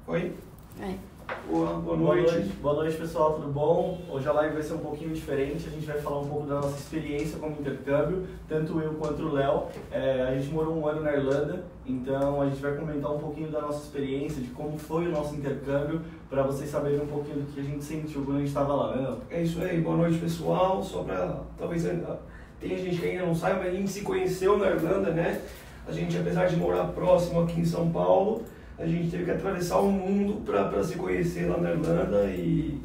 Oi? É. Boa noite. Boa noite, pessoal, tudo bom? Hoje a live vai ser um pouquinho diferente, a gente vai falar um pouco da nossa experiência como intercâmbio, tanto eu quanto o Léo. A gente morou um ano na Irlanda, então a gente vai comentar um pouquinho da nossa experiência, de como foi o nosso intercâmbio, para vocês saberem um pouquinho do que a gente sentiu quando a gente estava lá, né? É isso aí, boa noite, pessoal. Só para, talvez tem gente que ainda não saiba, mas a gente se conheceu na Irlanda, né? A gente, apesar de morar próximo aqui em São Paulo, a gente teve que atravessar o mundo para se conhecer lá na Irlanda e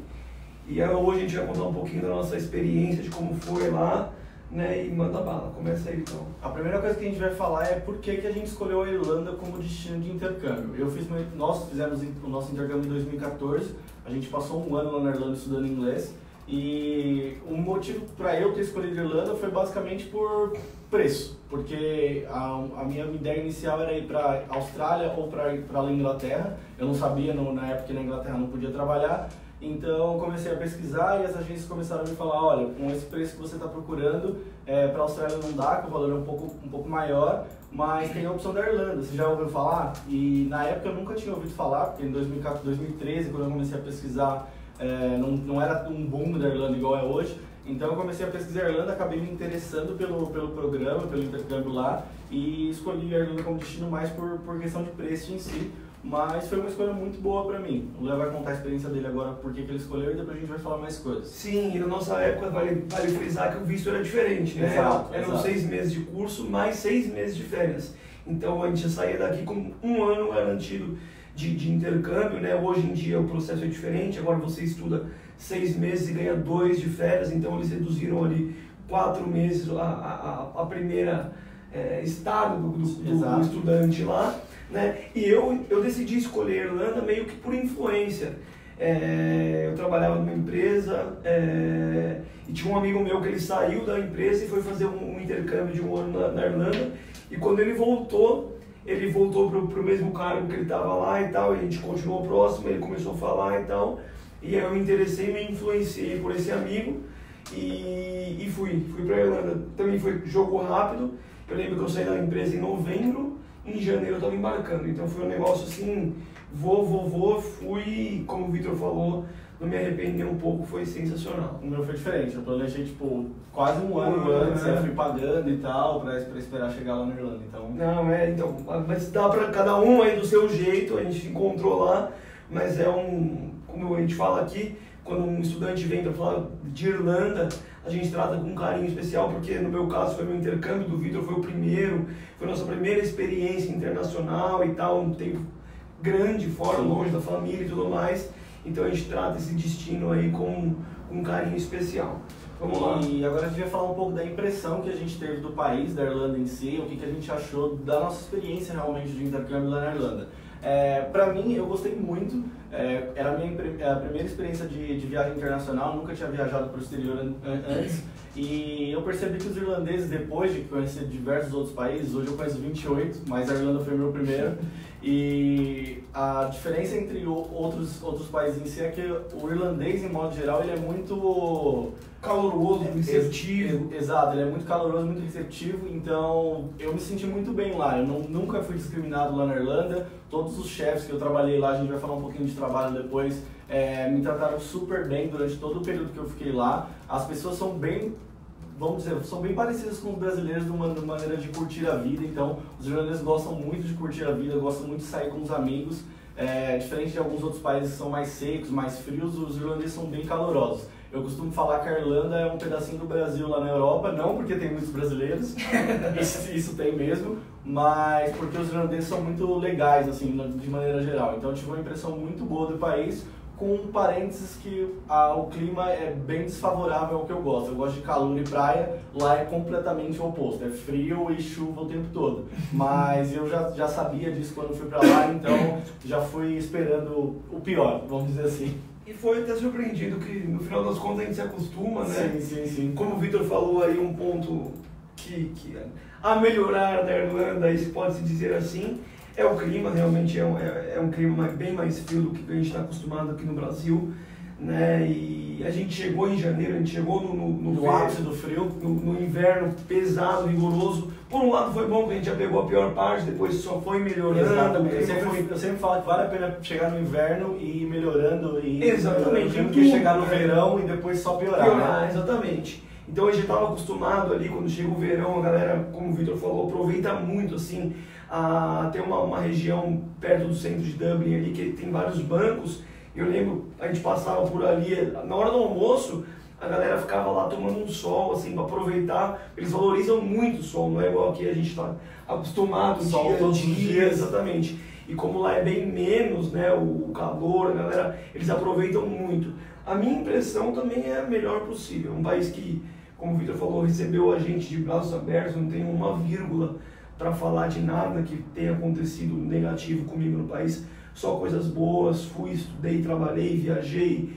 hoje a gente vai contar um pouquinho da nossa experiência, de como foi lá, né? E manda bala, começa aí então. A primeira coisa que a gente vai falar é por que a gente escolheu a Irlanda como destino de intercâmbio. Nós fizemos o nosso intercâmbio em 2014, a gente passou um ano lá na Irlanda estudando inglês e o motivo para eu ter escolhido a Irlanda foi basicamente por preço, porque a minha ideia inicial era ir para a Austrália ou para a Inglaterra. Eu não sabia na época que na Inglaterra não podia trabalhar, então comecei a pesquisar e as agências começaram a me falar, olha, com esse preço que você está procurando, para a Austrália não dá, que o valor é um pouco maior, mas tem a opção da Irlanda, você já ouviu falar? E na época eu nunca tinha ouvido falar, porque em 2013, quando eu comecei a pesquisar, não era um boom da Irlanda igual é hoje. Então eu comecei a pesquisar a Irlanda, acabei me interessando pelo programa, pelo intercâmbio lá e escolhi a Irlanda como destino mais por questão de preço em si, mas foi uma escolha muito boa para mim. O Léo vai contar a experiência dele agora, por que ele escolheu, e depois a gente vai falar mais coisas. Sim, e na nossa época vale frisar que o visto era diferente, né? Eram 6 meses de curso mais 6 meses de férias. Então a gente já saía daqui com um ano garantido de intercâmbio, né? Hoje em dia o processo é diferente, agora você estuda 6 meses e ganha 2 de férias, então eles reduziram ali 4 meses a primeira estado do estudante lá, né? E eu decidi escolher a Irlanda meio que por influência. Eu trabalhava numa empresa e tinha um amigo meu que ele saiu da empresa e foi fazer um intercâmbio de um ano na Irlanda, e quando ele voltou pro mesmo cargo que ele estava lá e tal, e a gente continuou próximo, ele começou a falar e tal, e eu me interessei, me influenciei por esse amigo e fui para a Irlanda. Também foi jogo rápido, eu lembro que eu saí da empresa em novembro, em janeiro eu estava embarcando, então foi um negócio assim, fui, como o Vitor falou, não me arrependi nem um pouco, foi sensacional. O meu foi diferente, eu planejei tipo quase um ano antes, eu fui pagando e tal, pra esperar chegar lá na Irlanda, então... Não, mas dá pra cada um aí do seu jeito, a gente se encontrou lá, mas como a gente fala aqui, quando um estudante vem para falar de Irlanda, a gente trata com um carinho especial, porque no meu caso foi meu intercâmbio, do Vitor foi o primeiro, foi a nossa primeira experiência internacional e tal, um tempo grande, fora, longe da família e tudo mais. Então a gente trata esse destino aí com um carinho especial. Vamos lá. E agora a gente vai falar um pouco da impressão que a gente teve do país, da Irlanda em si, o que a gente achou da nossa experiência realmente de intercâmbio lá na Irlanda. Pra mim, eu gostei muito, era a minha primeira experiência de viagem internacional, nunca tinha viajado para o exterior antes, e eu percebi que os irlandeses, depois de conhecer diversos outros países, hoje eu conheço 28, mas a Irlanda foi meu primeiro, e a diferença entre outros países em si é que o irlandês, em modo geral, ele é muito caloroso, receptivo. Exato, ele é muito caloroso, muito receptivo, então eu me senti muito bem lá. Eu nunca fui discriminado lá na Irlanda. Todos os chefes que eu trabalhei lá, a gente vai falar um pouquinho de trabalho depois, me trataram super bem durante todo o período que eu fiquei lá. As pessoas são bem, vamos dizer, são bem parecidas com os brasileiros de uma maneira de curtir a vida, então os irlandeses gostam muito de curtir a vida, gostam muito de sair com os amigos. Diferente de alguns outros países que são mais secos, mais frios, os irlandeses são bem calorosos. Eu costumo falar que a Irlanda é um pedacinho do Brasil lá na Europa, não porque tem muitos brasileiros, isso tem mesmo, mas porque os irlandeses são muito legais, assim, de maneira geral. Então eu tive uma impressão muito boa do país, com parênteses que o clima é bem desfavorável ao que eu gosto. Eu gosto de calor e praia, lá é completamente o oposto, é frio e chuva o tempo todo. Mas eu já sabia disso quando fui pra lá, então já fui esperando o pior, vamos dizer assim. E foi até surpreendido que no final das contas a gente se acostuma, né? Sim. Como o Vitor falou aí, um ponto que a melhorar na Irlanda, isso pode-se dizer assim, é o clima. Realmente é um clima bem mais frio do que a gente está acostumado aqui no Brasil, né? E a gente chegou em janeiro, a gente chegou no ápice do frio, no inverno pesado, rigoroso, Por um lado foi bom que a gente já pegou a pior parte, depois só foi melhorando. Exatamente. Eu sempre falo que vale a pena chegar no inverno e ir melhorando. Exatamente. Do que chegar no verão e depois só piorar. Né? Exatamente. Então a gente estava acostumado ali, quando chega o verão, a galera, como o Vitor falou, aproveita muito, assim, tem uma região perto do centro de Dublin ali, que tem vários bancos. Eu lembro, a gente passava por ali, na hora do almoço, a galera ficava lá tomando um sol, assim, para aproveitar. Eles valorizam muito o sol, não é igual aqui a gente está acostumado, sol todos os dias. Exatamente. E como lá é bem menos, né, o calor, a galera, eles aproveitam muito. A minha impressão também é a melhor possível. Um país que, como o Vitor falou, recebeu a gente de braços abertos, não tem uma vírgula para falar de nada que tenha acontecido negativo comigo no país. Só coisas boas, fui, estudei, trabalhei, viajei,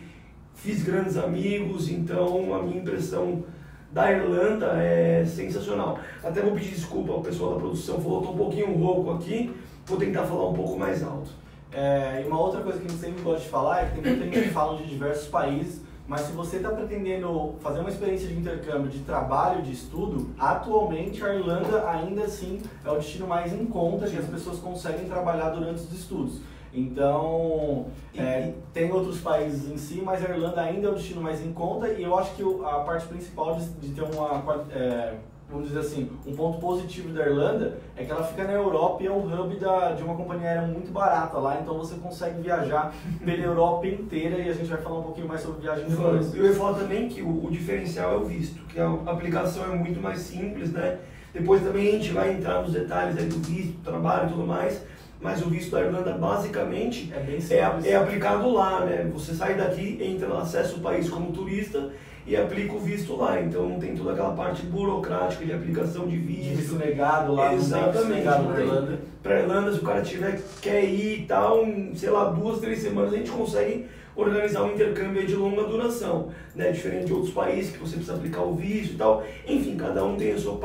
fiz grandes amigos, então a minha impressão da Irlanda é sensacional. Até vou pedir desculpa ao pessoal da produção, falou que eu estou um pouquinho rouco aqui, vou tentar falar um pouco mais alto. E uma outra coisa que a gente sempre gosta de falar é que tem muita gente que fala de diversos países, mas se você está pretendendo fazer uma experiência de intercâmbio, de trabalho, de estudo, atualmente a Irlanda ainda assim é o destino mais em conta que as pessoas conseguem trabalhar durante os estudos. Então, tem outros países em si, mas a Irlanda ainda é o destino mais em conta e eu acho que a parte principal de ter vamos dizer assim, um ponto positivo da Irlanda é que ela fica na Europa e é um hub de uma companhia aérea muito barata lá, então você consegue viajar pela Europa inteira e a gente vai falar um pouquinho mais sobre viagem depois. Eu ia falar também que o diferencial é o visto, que a aplicação é muito mais simples, né? Depois também a gente vai entrar nos detalhes aí do visto, do trabalho e tudo mais, mas o visto da Irlanda basicamente é aplicado lá, né? Você sai daqui, entra, acessa o país como turista e aplica o visto lá, então não tem toda aquela parte burocrática de aplicação de visto. Visto negado lá, exatamente, não tem Irlanda. Para Irlanda, se o cara quer ir e tal, sei lá, 2, 3 semanas a gente consegue organizar um intercâmbio de longa duração, né? Diferente de outros países que você precisa aplicar o visto e tal. Enfim, cada um tem a sua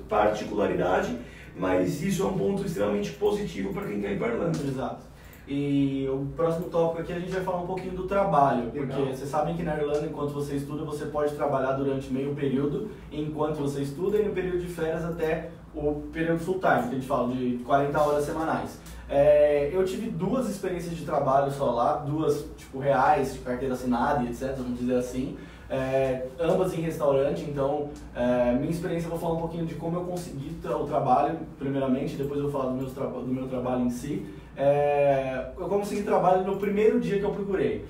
particularidade, mas isso é um ponto extremamente positivo para quem quer ir para a Irlanda. Exato. E o próximo tópico aqui a gente vai falar um pouquinho do trabalho, porque vocês sabem que na Irlanda, enquanto você estuda, você pode trabalhar durante meio período, enquanto você estuda, e no período de férias até o período full time, que a gente fala de 40 horas semanais. Eu tive 2 experiências de trabalho só lá, 2 tipo reais, de carteira assinada e etc, vamos dizer assim. Ambas em restaurante, então minha experiência eu vou falar um pouquinho de como eu consegui o trabalho, primeiramente, depois eu vou falar do meu trabalho em si. Eu consegui trabalho no primeiro dia que eu procurei.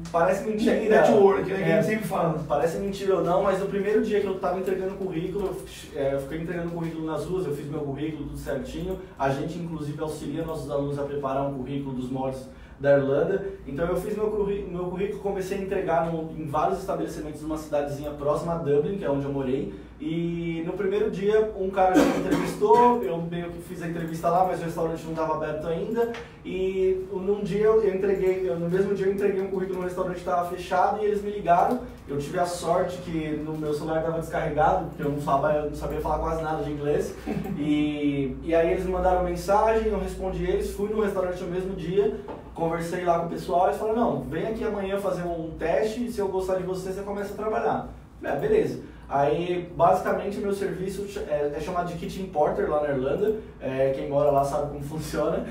Parece mentira. Network, né? Que a gente sempre fala. Parece mentira ou não, mas no primeiro dia que eu estava entregando currículo, eu fiquei entregando currículo nas ruas, eu fiz meu currículo tudo certinho. A gente inclusive auxilia nossos alunos a preparar um currículo dos moldes da Irlanda. Então eu fiz meu currículo, comecei a entregar em vários estabelecimentos numa cidadezinha próxima a Dublin, que é onde eu morei. E no primeiro dia um cara já me entrevistou, eu meio que fiz a entrevista lá, mas o restaurante não estava aberto ainda. E no mesmo dia eu entreguei um currículo no restaurante que estava fechado e eles me ligaram. Eu tive a sorte que no meu celular estava descarregado, porque eu não sabia falar quase nada de inglês. E aí eles me mandaram mensagem, eu respondi eles, fui no restaurante no mesmo dia, conversei lá com o pessoal e eles falaram, não, vem aqui amanhã fazer um teste e se eu gostar de você, você começa a trabalhar. Beleza. Aí, basicamente, o meu serviço é chamado de Kitchen Porter lá na Irlanda. Quem mora lá sabe como funciona.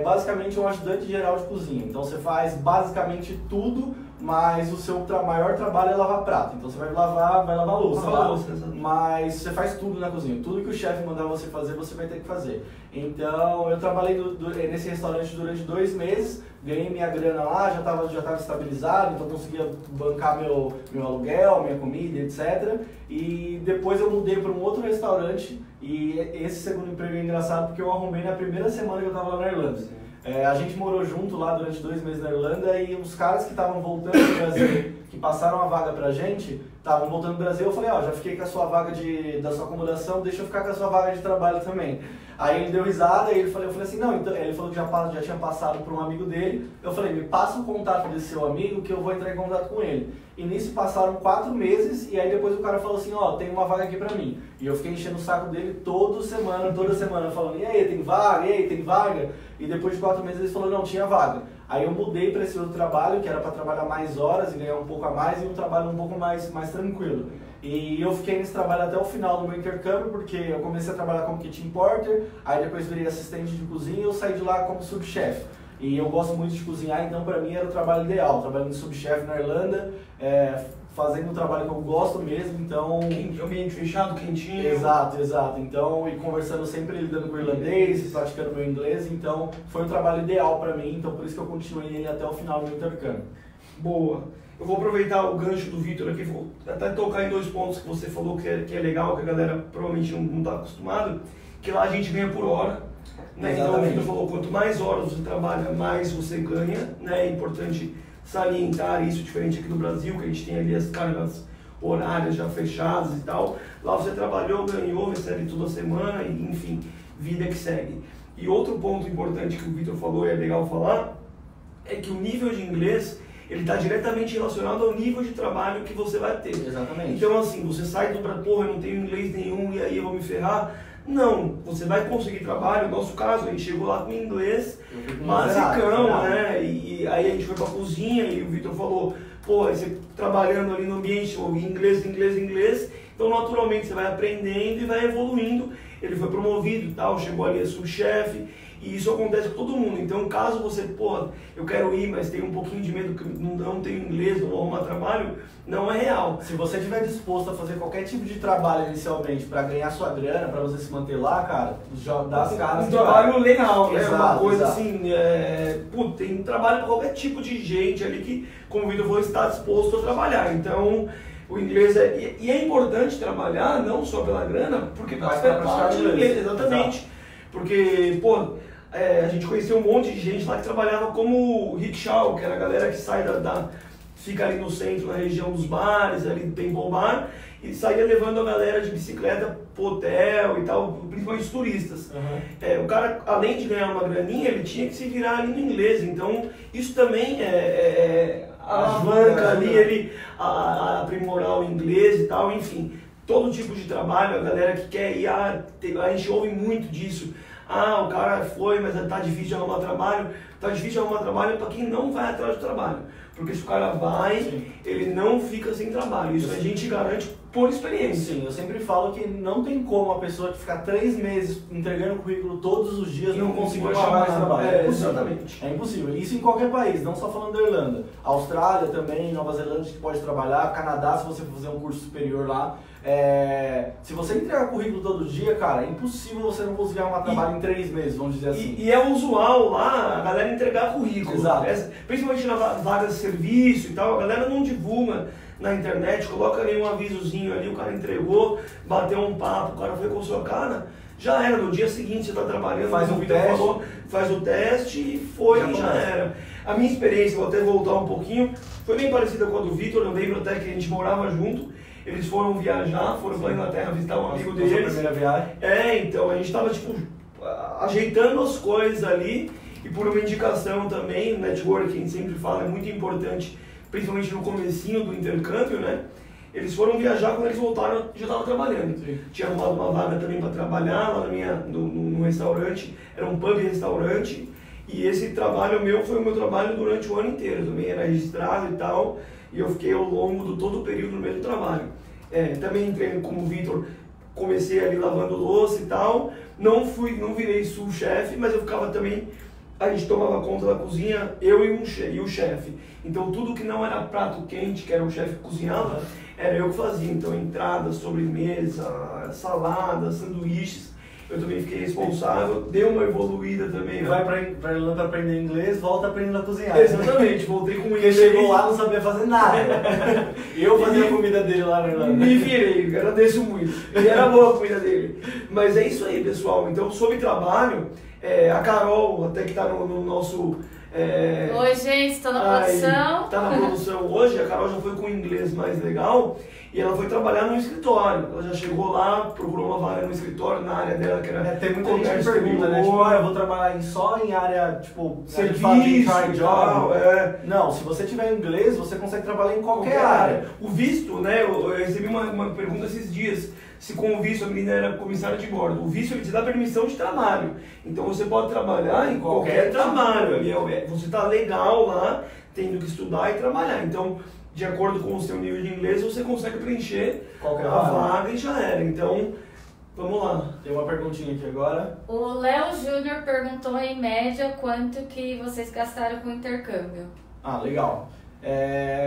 Basicamente, um ajudante geral de cozinha. Então, você faz basicamente tudo, mas o seu maior trabalho é lavar prato. Então, você vai lavar louça lá, mas você faz tudo na cozinha. Tudo que o chefe mandar você fazer, você vai ter que fazer. Então, eu trabalhei nesse restaurante durante 2 meses. Ganhei minha grana lá, já estava estabilizado, então conseguia bancar meu aluguel, minha comida, etc. E depois eu mudei para um outro restaurante e esse segundo emprego é engraçado porque eu arrumei na primeira semana que eu estava lá na Irlanda. A gente morou junto lá durante 2 meses na Irlanda e os caras que estavam voltando do Brasil, que passaram a vaga pra gente, estavam voltando do Brasil, eu falei, já fiquei com a sua vaga da sua acomodação, deixa eu ficar com a sua vaga de trabalho também. Aí ele deu risada e eu falei assim, não, então, ele falou que já tinha passado para um amigo dele, eu falei, me passa o contato desse seu amigo que eu vou entrar em contato com ele. E nisso passaram 4 meses e aí depois o cara falou assim, tem uma vaga aqui pra mim. E eu fiquei enchendo o saco dele toda semana, falando, e aí, tem vaga? E aí, tem vaga? E depois de 4 meses ele falou, não, tinha vaga. Aí eu mudei para esse outro trabalho, que era para trabalhar mais horas e ganhar um pouco a mais e um trabalho um pouco mais tranquilo. E eu fiquei nesse trabalho até o final do meu intercâmbio, porque eu comecei a trabalhar como kitchen porter, aí depois virei assistente de cozinha e eu saí de lá como subchefe. E eu gosto muito de cozinhar, então para mim era o trabalho ideal, trabalhando de subchefe na Irlanda, fazendo um trabalho que eu gosto mesmo, então... Ambiente fechado, quentinho. Exato. Então, e conversando sempre, lidando com o irlandês, praticando meu inglês, então foi um trabalho ideal para mim, então por isso que eu continuei nele até o final do meu intercâmbio. Boa. Eu vou aproveitar o gancho do Vitor aqui, vou até tocar em 2 pontos que você falou que é legal, que a galera provavelmente não está acostumada, que lá a gente ganha por hora, né? Então o Vitor falou, quanto mais horas você trabalha, mais você ganha, né? É importante salientar isso, diferente aqui do Brasil, que a gente tem ali as cargas horárias já fechadas e tal. Lá você trabalhou, ganhou, recebe toda semana, e, enfim, vida que segue. E outro ponto importante que o Vitor falou, e é legal falar, é que o nível de inglês ele está diretamente relacionado ao nível de trabalho que você vai ter. Exatamente. Então assim, você sai do Brasil, porra, eu não tenho inglês nenhum e aí eu vou me ferrar. Não, você vai conseguir trabalho, no nosso caso, a gente chegou lá com inglês basicão, né? E aí a gente foi pra cozinha e o Vitor falou, pô, você trabalhando ali no ambiente, inglês, então naturalmente você vai aprendendo e vai evoluindo. Ele foi promovido e tal, chegou ali a subchefe, e isso acontece com todo mundo. Então caso você, pô, eu quero ir, mas tenho um pouquinho de medo que não tenho inglês, não vou arrumar trabalho, não é real. Se você estiver disposto a fazer qualquer tipo de trabalho inicialmente para ganhar sua grana, para você se manter lá, cara, já dá as caras. Um trabalho legal, né? Exato, Uma coisa exato. assim, tem trabalho para qualquer tipo de gente ali que, como o Vitor falou, está disposto a trabalhar. Então, o inglês e é importante trabalhar não só pela grana, porque vai praticar o inglês, exatamente. Exato. Porque, pô, a gente conheceu um monte de gente lá que trabalhava como rickshaw, que era a galera que sai fica ali no centro, na região dos bares, ali do Temple Bar, e saía levando a galera de bicicleta pro hotel e tal, principalmente os turistas. Uhum. O cara, além de ganhar uma graninha, ele tinha que se virar ali no inglês, então isso também alavanca ali ele a aprimorar o inglês e tal, enfim. Todo tipo de trabalho, a galera que quer ir, a gente ouve muito disso. O cara foi, mas tá difícil de arrumar trabalho. Tá difícil de arrumar trabalho para quem não vai atrás do trabalho. Porque se o cara vai, sim, ele não fica sem trabalho. Isso a gente garante por experiência. Sim, eu sempre falo que não tem como a pessoa que ficar 3 meses entregando currículo todos os dias não conseguir uma vaga de trabalho. Exatamente. É impossível. Isso em qualquer país, não só falando da Irlanda. Austrália também, Nova Zelândia que pode trabalhar, Canadá se você for fazer um curso superior lá. Se você entregar currículo todo dia, cara, é impossível você não conseguir arrumar trabalho em 3 meses, vamos dizer assim. E é usual lá a galera entregar currículo. Exato. Principalmente na vaga de serviço e tal, a galera não divulga na internet, coloca ali um avisozinho ali, o cara entregou, bateu um papo, o cara foi com a sua cara, já era, no dia seguinte você está trabalhando, faz o teste e foi e já era. A minha experiência, vou até voltar um pouquinho, foi bem parecida com a do Vitor, eu lembro até que a gente morava junto. Eles foram viajar, foram para a Inglaterra visitar um amigo deles. Primeira viagem. Então a gente estava ajeitando as coisas ali, e por uma indicação também, o networking, a gente sempre fala, é muito importante, principalmente no comecinho do intercâmbio, né? Eles foram viajar, quando eles voltaram eu já estava trabalhando. Sim. Tinha arrumado uma vaga também para trabalhar lá no restaurante, era um pub restaurante, e esse trabalho meu foi o meu trabalho durante o ano inteiro, também era registrado e tal. E eu fiquei ao longo de todo o período no mesmo trabalho. Também entrei como Vitor, comecei ali lavando louça e tal. Não virei sous-chefe, mas eu ficava também, a gente tomava conta da cozinha, eu e o chefe. Então tudo que não era prato quente, que era o chefe que cozinhava, era eu que fazia. Então entrada, sobremesa, salada, sanduíches. Eu também fiquei responsável, deu uma evoluída também. Vai pra Irlanda aprender inglês, volta aprendendo a cozinhar. Exatamente, voltei com inglês. Porque chegou lá não sabia fazer nada. Eu fazia a comida dele lá na Irlanda. Me virei, agradeço muito. E era boa a comida dele. Mas é isso aí, pessoal. Então, sobre trabalho, a Carol, até que tá no nosso... Oi, gente, estou na produção. Tá na produção hoje, a Carol já foi com o inglês mais legal. E ela foi trabalhar no escritório. Ela já chegou lá, procurou uma vaga no escritório, na área dela, que era... tem muita gente que pergunta, né? Tipo, eu vou trabalhar só em área, tipo... serviço e tal, Não, se você tiver inglês, você consegue trabalhar em qualquer área. O visto, né? Eu recebi uma pergunta esses dias, se com o visto a menina era comissária de bordo. O visto, ele te dá permissão de trabalho. Então você pode trabalhar em qualquer trabalho. Você tá legal lá, tendo que estudar e trabalhar. Então, de acordo com o seu nível de inglês, você consegue preencher a vaga e já era. Então, vamos lá. Tem uma perguntinha aqui agora. O Léo Júnior perguntou em média quanto que vocês gastaram com intercâmbio. Ah, legal.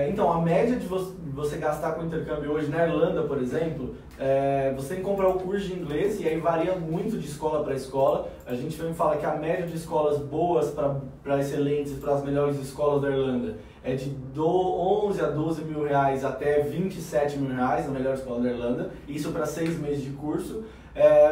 Então, a média de você gastar com intercâmbio hoje na Irlanda, por exemplo, você tem que comprar o curso de inglês e aí varia muito de escola para escola. A gente sempre fala que a média de escolas boas para excelentes, para as melhores escolas da Irlanda, é de 11 a 12 mil reais até 27 mil reais na melhor escola da Irlanda, isso para 6 meses de curso.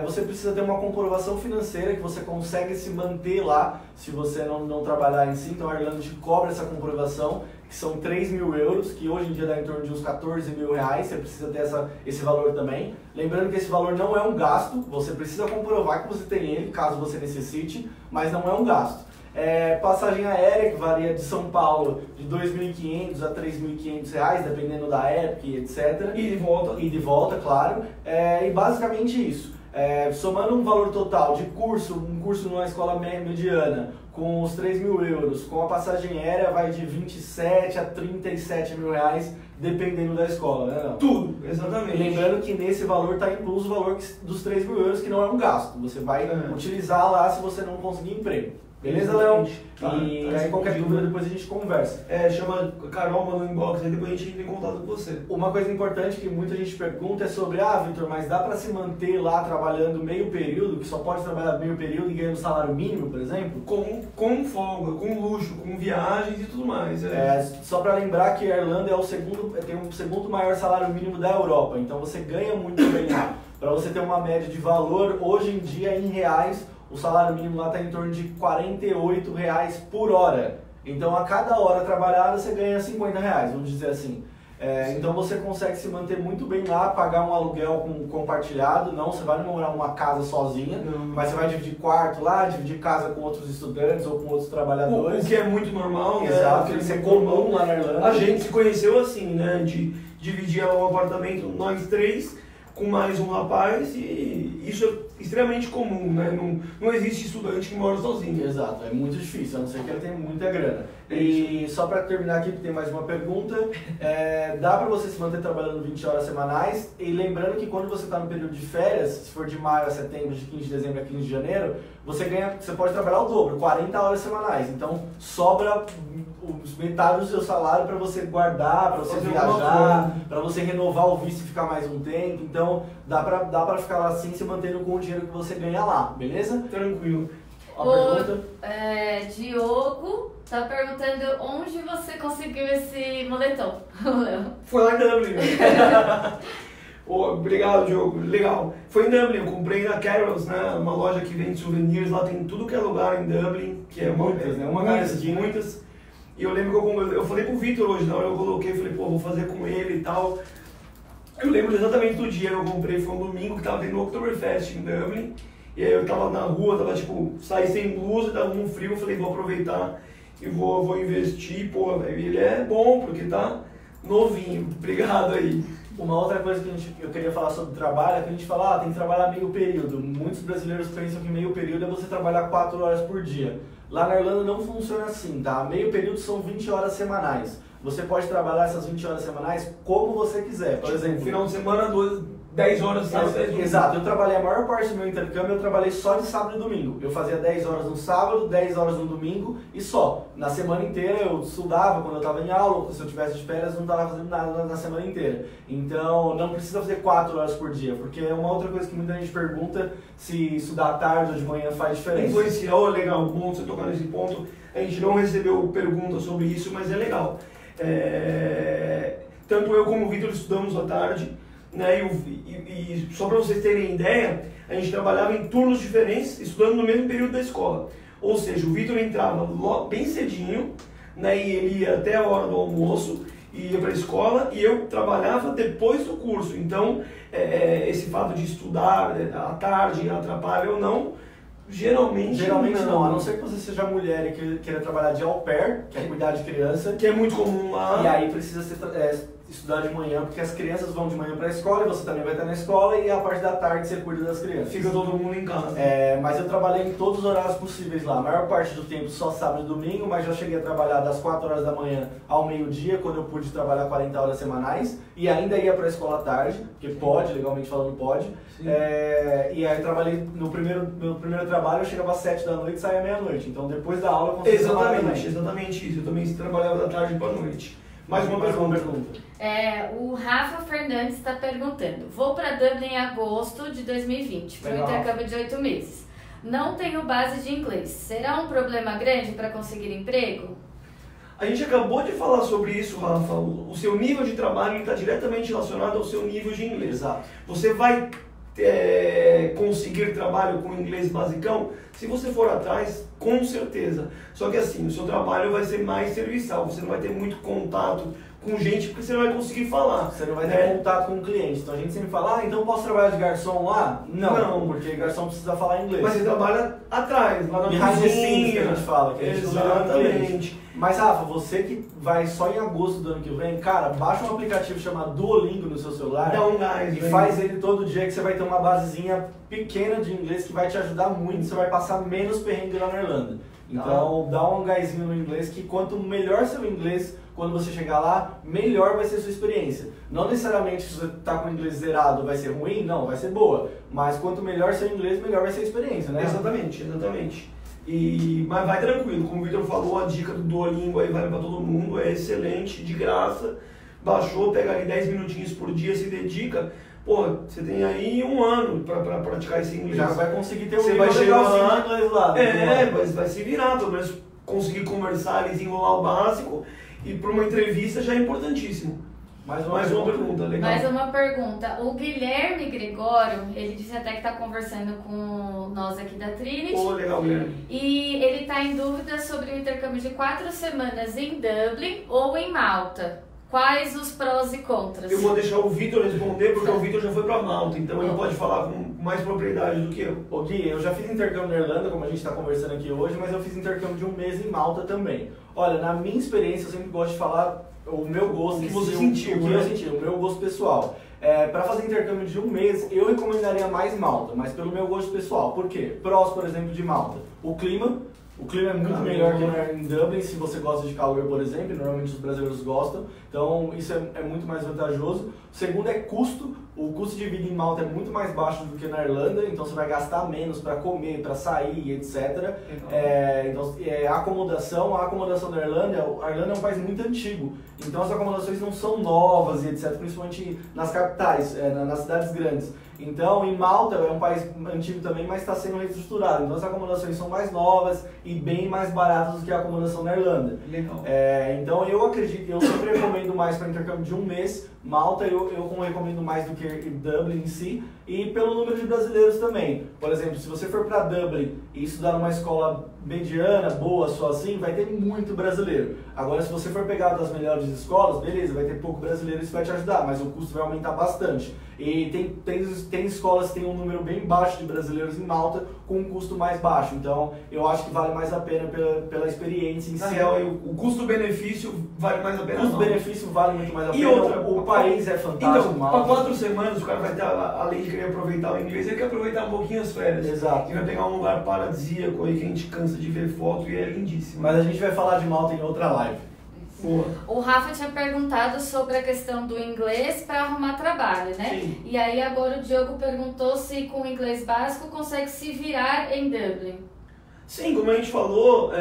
Você precisa ter uma comprovação financeira que você consegue se manter lá se você não trabalhar em si. Então a Irlanda te cobra essa comprovação, que são 3 mil euros, que hoje em dia dá em torno de uns 14 mil reais. Você precisa ter esse valor também. Lembrando que esse valor não é um gasto, você precisa comprovar que você tem ele, caso você necessite, mas não é um gasto. Passagem aérea, que varia de São Paulo de 2.500 a 3.500 reais, dependendo da época e etc. E de volta. E de volta, claro. E basicamente isso. Somando um valor total de um curso numa escola mediana, com os 3 mil euros, com a passagem aérea vai de 27 a 37 mil reais, dependendo da escola, né? Não? Tudo, exatamente. Lembrando que nesse valor está incluso o valor dos 3 mil euros, que não é um gasto. Você vai utilizar lá se você não conseguir emprego. Beleza, Léo? E aí qualquer dúvida depois a gente conversa. Chama Carol, manda no inbox, aí depois a gente entra em contato com você. Uma coisa importante que muita gente pergunta é sobre, Vitor, mas dá para se manter lá trabalhando meio período, que só pode trabalhar meio período e ganhando salário mínimo, por exemplo? Com folga, com luxo, com viagens e tudo mais. Só para lembrar que a Irlanda tem o segundo maior salário mínimo da Europa, então você ganha muito bem lá. Para você ter uma média de valor, hoje em dia em reais, o salário mínimo lá está em torno de R$48 por hora. Então, a cada hora trabalhada, você ganha R$50, vamos dizer assim. Então, você consegue se manter muito bem lá, pagar um aluguel compartilhado. Não, você vai não morar numa casa sozinha, mas você vai dividir quarto lá, dividir casa com outros estudantes ou com outros trabalhadores. O que é muito normal, Exato, né? Isso é comum lá na Irlanda. A gente se conheceu assim, né? De dividir um apartamento, nós três, com mais um rapaz, e isso é extremamente comum, né? Não existe estudante que mora sozinho. Exato, é muito difícil, a não ser que ele tenha muita grana. E só para terminar aqui, tem mais uma pergunta, dá para você se manter trabalhando 20 horas semanais, e lembrando que quando você está no período de férias, se for de maio a setembro, de 15 de dezembro a 15 de janeiro, você pode trabalhar o dobro, 40 horas semanais, então sobra metade do seu salário para você guardar, para você viajar, para você renovar o visto e ficar mais um tempo. Então dá pra ficar lá assim, se mantendo com o dinheiro que você ganha lá, beleza? Tranquilo. A pergunta? Diogo tá perguntando onde você conseguiu esse moletom. Foi lá em Dublin. Obrigado, Diogo. Legal. Foi em Dublin, eu comprei na Carol's, né? Uma loja que vende souvenirs, lá tem tudo que é lugar em Dublin, que é muitas, né? Muitas. E eu lembro que eu falei pro Vitor hoje, na hora eu coloquei, falei, vou fazer com ele e tal. Eu lembro exatamente do dia que eu comprei, foi um domingo que tava tendo o Oktoberfest em Dublin. E aí eu tava na rua, saí sem blusa, tava um frio, eu falei, vou aproveitar e vou investir. Ele é bom, porque tá novinho. Obrigado aí. Uma outra coisa que eu queria falar sobre trabalho é que a gente fala, tem que trabalhar meio período. Muitos brasileiros pensam que meio período é você trabalhar 4 horas por dia. Lá na Irlanda não funciona assim, tá? Meio período são 20 horas semanais. Você pode trabalhar essas 20 horas semanais como você quiser. Por exemplo, final de semana, 10 horas sábado, 10 horas. Exato, eu trabalhei a maior parte do meu intercâmbio, eu trabalhei só de sábado e domingo. Eu fazia 10 horas no sábado, 10 horas no domingo e só. Na semana inteira eu estudava quando eu estava em aula, se eu tivesse de férias eu não estava fazendo nada na semana inteira. Então não precisa fazer 4 horas por dia, porque é uma outra coisa que muita gente pergunta se estudar à tarde ou de manhã faz diferença. Influencial, legal, bom você tocar nesse ponto. A gente não recebeu pergunta sobre isso, mas é legal. Tanto eu como o Vitor estudamos à tarde, né? E só para vocês terem ideia, a gente trabalhava em turnos diferentes, estudando no mesmo período da escola. Ou seja, o Vitor entrava bem cedinho, né? E ele ia até a hora do almoço, ia para a escola, e eu trabalhava depois do curso. Então, esse fato de estudar à tarde atrapalha ou não? Geralmente não, a não ser que você seja mulher e queira trabalhar de au pair, que é cuidar de criança. Que é muito comum lá. E aí precisa estudar de manhã, porque as crianças vão de manhã para a escola e você também vai estar na escola e a parte da tarde você cuida das crianças. Fica todo mundo em casa. Mas eu trabalhei em todos os horários possíveis lá, a maior parte do tempo só sábado e domingo, mas já cheguei a trabalhar das 4 horas da manhã ao meio-dia, quando eu pude trabalhar 40 horas semanais, e ainda ia para a escola à tarde, porque pode, legalmente falando pode. E aí eu trabalhei meu primeiro trabalho, eu chegava às 7 da noite e saía meia-noite, então depois da aula eu conseguia trabalhar também. Exatamente isso, eu também trabalhava da tarde para a noite. Mais uma pergunta. O Rafa Fernandes está perguntando: vou para Dublin em agosto de 2020, para um intercâmbio de 8 meses. Não tenho base de inglês. Será um problema grande para conseguir emprego? A gente acabou de falar sobre isso, Rafa. O seu nível de trabalho está diretamente relacionado ao seu nível de inglês. Exato. Você vai conseguir trabalho com inglês basicão se você for atrás, com certeza. Só que assim, o seu trabalho vai ser mais serviçal, você não vai ter muito contato com gente porque você não vai conseguir falar. Você não vai ter contato com o cliente. Então a gente sempre fala, então posso trabalhar de garçom lá? Não, porque garçom precisa falar inglês. Mas você trabalha atrás, lá na cozinha, que a gente fala, que a gente exatamente. Mas Rafa, você que vai só em agosto do ano que vem, cara, baixa um aplicativo chamado Duolingo no seu celular. Dá um gás, e faz ele todo dia, que você vai ter uma basezinha pequena de inglês que vai te ajudar muito, você vai passar menos perrengue lá na Irlanda. Então dá um gásinho no inglês, que quanto melhor seu inglês, quando você chegar lá, melhor vai ser a sua experiência. Não necessariamente se você está com o inglês zerado vai ser ruim, não, vai ser boa. Mas quanto melhor seu inglês, melhor vai ser a experiência, né? Exatamente. Mas vai tranquilo, como o Victor falou, a dica do Duolingo aí vale para todo mundo, é excelente, de graça. Baixou, pega ali 10 minutinhos por dia, se dedica. Pô, você tem aí 1 ano para praticar esse inglês. Já vai conseguir ter um nível legal de inglês lá. Mas vai se virar, pelo menos conseguir conversar e desenrolar o básico. E para uma entrevista já é importantíssimo. Mais uma pergunta, legal. Mais uma pergunta. O Guilherme Gregório, ele disse até que está conversando com nós aqui da Trinity. Legal, Guilherme. E ele está em dúvida sobre o intercâmbio de 4 semanas em Dublin ou em Malta. Quais os prós e contras? Eu vou deixar o Victor responder, porque o Victor já foi para Malta, então ele pode falar com mais propriedade do que eu. Ô Gui, eu já fiz intercâmbio na Irlanda, como a gente está conversando aqui hoje, mas eu fiz intercâmbio de 1 mês em Malta também. Olha, na minha experiência, eu sempre gosto de falar o meu gosto, o que você sentiu, o meu gosto pessoal. Para fazer intercâmbio de 1 mês, eu recomendaria mais Malta, mas pelo meu gosto pessoal. Por quê? Prós, por exemplo, de Malta. O clima é muito melhor que em Dublin, se você gosta de Calgary, por exemplo, normalmente os brasileiros gostam, então isso é muito mais vantajoso. O segundo é custo. O custo de vida em Malta é muito mais baixo do que na Irlanda, então você vai gastar menos para comer, para sair, etc. A acomodação da Irlanda, a Irlanda é um país muito antigo, então as acomodações não são novas e etc, principalmente nas capitais, nas cidades grandes. Então, em Malta é um país antigo também, mas está sendo reestruturado. Então, as acomodações são mais novas e bem mais baratas do que a acomodação na Irlanda. Legal. Então, eu sempre recomendo mais para intercâmbio de 1 mês. Malta eu recomendo mais do que Dublin em si. E pelo número de brasileiros também. Por exemplo, se você for para Dublin e estudar numa escola mediana, boa, só assim, vai ter muito brasileiro. Agora, se você for pegar das melhores escolas, beleza, vai ter pouco brasileiro, isso vai te ajudar, mas o custo vai aumentar bastante. E tem escolas que têm um número bem baixo de brasileiros em Malta, com um custo mais baixo. Então, eu acho que vale mais a pena pela experiência em si. O custo-benefício vale mais a pena. O custo-benefício vale muito mais a pena. O país é fantástico. Então, para 4 semanas, o cara vai ter, além de querer aproveitar o inglês, ele quer aproveitar um pouquinho as férias. Exato. E vai pegar um lugar paradisíaco aí que a gente cansa de ver foto e é lindíssimo. Mas a gente vai falar de Malta em outra live. Boa. O Rafa tinha perguntado sobre a questão do inglês para arrumar trabalho, né? Sim. E aí agora o Diogo perguntou se com o inglês básico consegue se virar em Dublin. Sim, como a gente falou,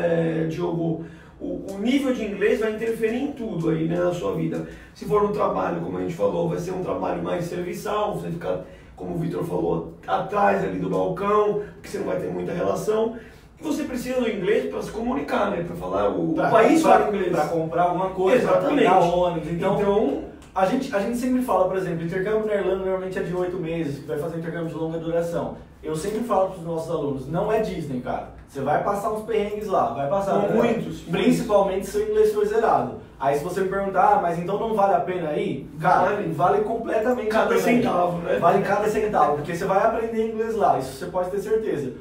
Diogo, o nível de inglês vai interferir em tudo aí, né, na sua vida. Se for um trabalho, como a gente falou, vai ser um trabalho mais serviçal, você ficar, como o Victor falou, atrás ali do balcão, porque você não vai ter muita relação. E você precisa do inglês para se comunicar, né? Para falar o país fala inglês. Para comprar alguma coisa, para pegar ônibus. Então a gente sempre fala, por exemplo, intercâmbio na Irlanda normalmente é de 8 meses, que vai fazer intercâmbio de longa duração. Eu sempre falo para os nossos alunos, não é Disney, cara. Você vai passar uns perrengues lá, vai passar. Muitos. Principalmente se o inglês for zerado. Aí se você me perguntar, mas então não vale a pena ir? Cara, vale completamente a pena. Cada centavo, né? Vale cada centavo, porque você vai aprender inglês lá, isso você pode ter certeza.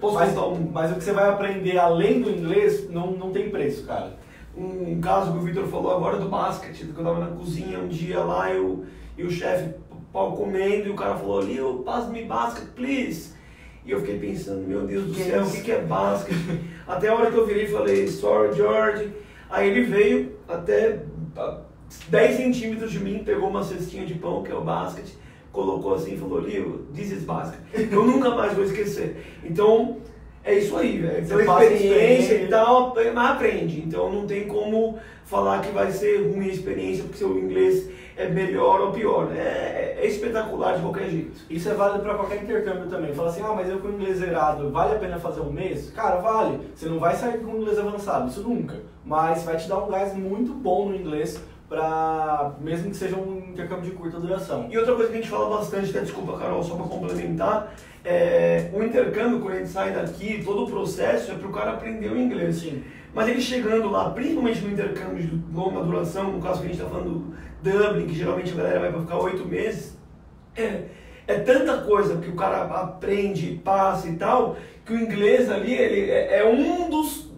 Mas o que você vai aprender além do inglês não tem preço, cara. um caso que o Vitor falou agora do basquete, que eu tava na cozinha um dia lá e o chefe pau comendo e o cara falou, Leo, pass me basket, please. E eu fiquei pensando, meu Deus do céu, o que é basquete? Até a hora que eu virei e falei, sorry George. Aí ele veio até 10 centímetros de mim, pegou uma cestinha de pão, que é o basquete, colocou assim e falou, Leo, this is basket. Eu nunca mais vou esquecer. Então, é isso aí, velho. Então, experiência e tal, mas aprende. Então, não tem como falar que vai ser ruim a experiência porque seu inglês é melhor ou pior. É espetacular de qualquer jeito. Isso é válido para qualquer intercâmbio também. Fala assim, mas eu com inglês zerado, vale a pena fazer um mês? Cara, vale. Você não vai sair com inglês avançado, isso nunca. Mas vai te dar um gás muito bom no inglês, mesmo que seja um intercâmbio de curta duração. E outra coisa que a gente fala bastante, desculpa Carol, só para complementar, o intercâmbio, quando a gente sai daqui, todo o processo é para o cara aprender o inglês. Sim. Mas ele chegando lá, principalmente no intercâmbio de longa duração, no caso que a gente está falando do Dublin, que geralmente a galera vai para ficar 8 meses, é tanta coisa que o cara aprende, passa e tal, que o inglês ali ele é um dos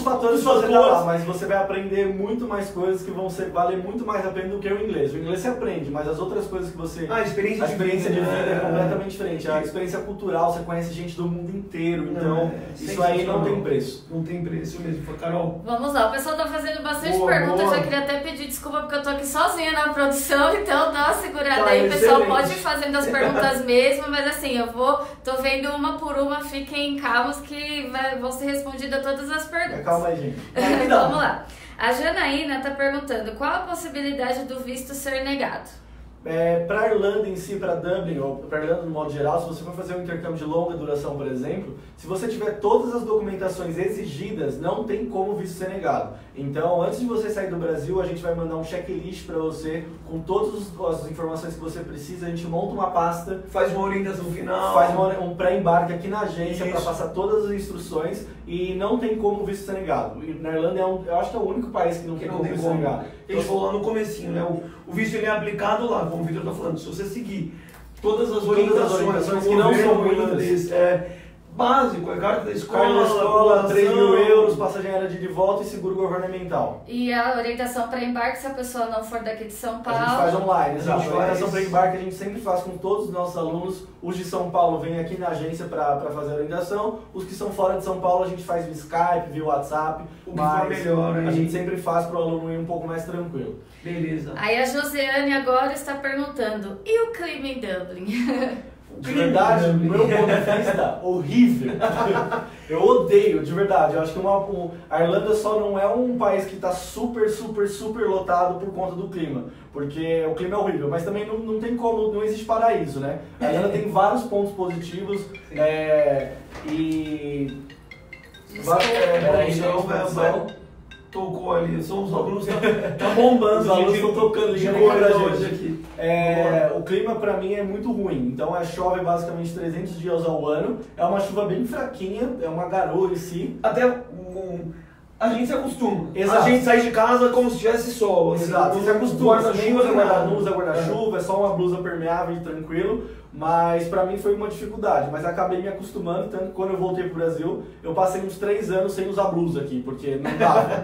fatores que você tá lá, mas você vai aprender muito mais coisas que vão valer muito mais a pena do que o inglês. O inglês você aprende, mas as outras coisas que você... A experiência de vida é completamente diferente. A experiência cultural, você conhece gente do mundo inteiro, então isso aí não tem preço. Não tem preço mesmo. Carol? Vamos lá, o pessoal tá fazendo bastante perguntas, já queria até pedir desculpa porque eu tô aqui sozinha na produção, então dá uma segurada aí, o pessoal pode ir fazendo as perguntas mesmo, mas assim, tô vendo uma por uma, fiquem calmos que vão ser respondidas todas as perguntas. Calma aí, gente. Vamos lá. A Janaína está perguntando qual a possibilidade do visto ser negado? Para a Irlanda em si, para Dublin, ou para a Irlanda no modo geral, se você for fazer um intercâmbio de longa duração, por exemplo, se você tiver todas as documentações exigidas, não tem como o visto ser negado. Então, antes de você sair do Brasil, a gente vai mandar um checklist para você, com todas as informações que você precisa, a gente monta uma pasta, faz uma orientação final, faz um pré-embarque aqui na agência para passar todas as instruções e não tem como o visto ser negado. E na Irlanda, eu acho que é o único país que não tem como o visto ser negado. A gente falou lá no comecinho, né? O visto ele é aplicado lá, como o Vitor está falando. Se você seguir todas as orientações que não são muitas, básico, é carta da escola, 3 mil euros, passagem aérea de volta e seguro governamental. E a orientação para embarque, se a pessoa não for daqui de São Paulo? A gente faz online, exato. A orientação para embarque a gente sempre faz com todos os nossos alunos. Os de São Paulo vêm aqui na agência para fazer a orientação. Os que são fora de São Paulo a gente faz via Skype, via WhatsApp. O que for melhor, a gente sempre faz para o aluno ir um pouco mais tranquilo. Beleza. Aí a Joseane agora está perguntando, e o clima em Dublin? De verdade, do meu ponto de vista, horrível. Eu odeio, de verdade. Eu acho que a Irlanda só não é um país que está super, super, super lotado por conta do clima. Porque o clima é horrível, mas também não tem como, não existe paraíso, né? A Irlanda tem vários pontos positivos tocou ali, são os alunos que tá bombando. Os alunos estão tocando de coisa hoje aqui. O clima pra mim é muito ruim, então chove basicamente 300 dias ao ano, é uma chuva bem fraquinha, é uma garoa em si. Até a gente se acostuma. Exato. A gente sai de casa como se tivesse sol. Assim, exato, você se acostuma, você não usa guarda-chuva, é só uma blusa permeável e tranquilo. Mas pra mim foi uma dificuldade, mas acabei me acostumando, tanto que quando eu voltei pro Brasil, eu passei uns 3 anos sem usar blusa aqui, porque não dava.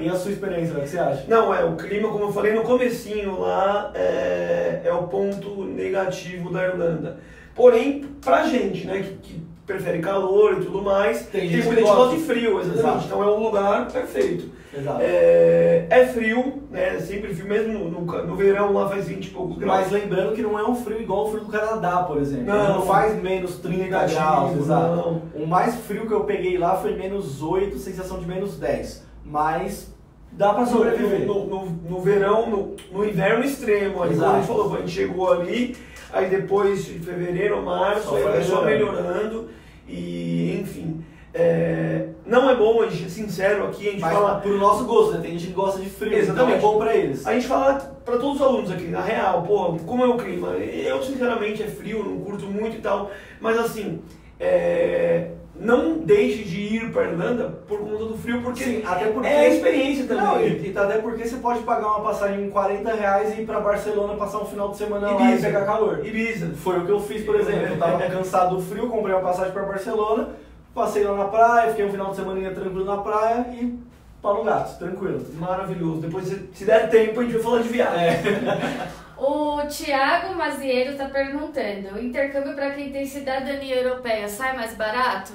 E a sua experiência, o que você acha? Não, o clima, como eu falei no comecinho lá, é o ponto negativo da Irlanda. Porém, pra gente, né, que prefere calor e tudo mais, tem muita gente que gosta de frio, exatamente. Exato. Então é um lugar perfeito. Exato. É frio, né? Sempre frio, mesmo no verão lá faz 20 e poucos graus. Mas lembrando que não é um frio igual o frio do Canadá, por exemplo. Não faz menos 30 graus. Exato. Não. O mais frio que eu peguei lá foi menos 8, sensação de menos 10. Mas dá pra sobreviver. No verão, no inverno extremo. Ali, como a gente falou, a gente chegou ali, aí depois de fevereiro, março, aí vai só melhorando. E enfim. Não é bom, a gente é sincero aqui, a gente fala... pro nosso gosto, né? Tem gente que gosta de frio, exatamente. Então é bom pra eles. A gente fala pra todos os alunos aqui, na real, como é o clima? Eu, sinceramente, é frio, não curto muito e tal, mas assim, não deixe de ir pra Irlanda por conta do frio, porque, sim, até porque é a experiência também. Não, e até porque você pode pagar uma passagem em R$40 e ir pra Barcelona passar um final de semana lá e pegar calor. Ibiza. Foi o que eu fiz, por exemplo. Eu tava cansado do frio, comprei uma passagem pra Barcelona, passei lá na praia, fiquei um final de semana tranquilo na praia e Paulo Gato, tranquilo. Maravilhoso. Depois, se der tempo, a gente vai falar de viagem. O Thiago Mazieiro está perguntando, o intercâmbio para quem tem cidadania europeia sai mais barato?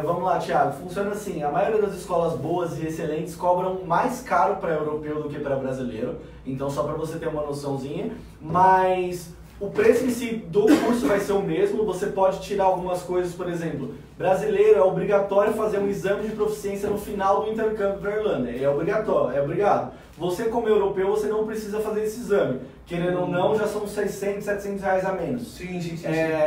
Vamos lá, Thiago. Funciona assim, a maioria das escolas boas e excelentes cobram mais caro para europeu do que para brasileiro. Então, só para você ter uma noçãozinha. Mas o preço em si do curso vai ser o mesmo. Você pode tirar algumas coisas, por exemplo, brasileiro é obrigatório fazer um exame de proficiência no final do intercâmbio para a Irlanda. É obrigatório, é obrigado. Você, como europeu, você não precisa fazer esse exame. Querendo ou não, já são 600, 700 reais a menos. Sim.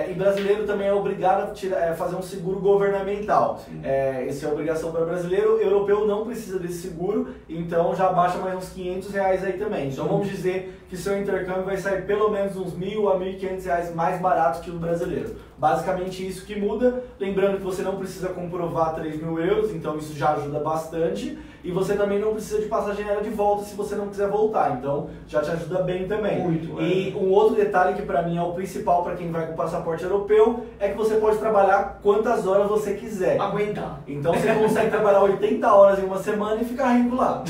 E brasileiro também é obrigado a fazer um seguro governamental. Essa é a obrigação para brasileiro. Europeu não precisa desse seguro, então já baixa mais uns 500 reais aí também. Então vamos dizer que seu intercâmbio vai sair pelo menos uns 1.000 a 1.500 reais mais barato que o brasileiro. Basicamente isso que muda. Lembrando que você não precisa comprovar 3.000 euros, então isso já ajuda bastante. E você também não precisa de passagem aérea de volta se você não quiser voltar, então já te ajuda bem também. Muito, E um outro detalhe que para mim é o principal para quem vai com passaporte europeu é que você pode trabalhar quantas horas você quiser. Aguentar. Então você consegue trabalhar 80 horas em uma semana e ficar rico lá.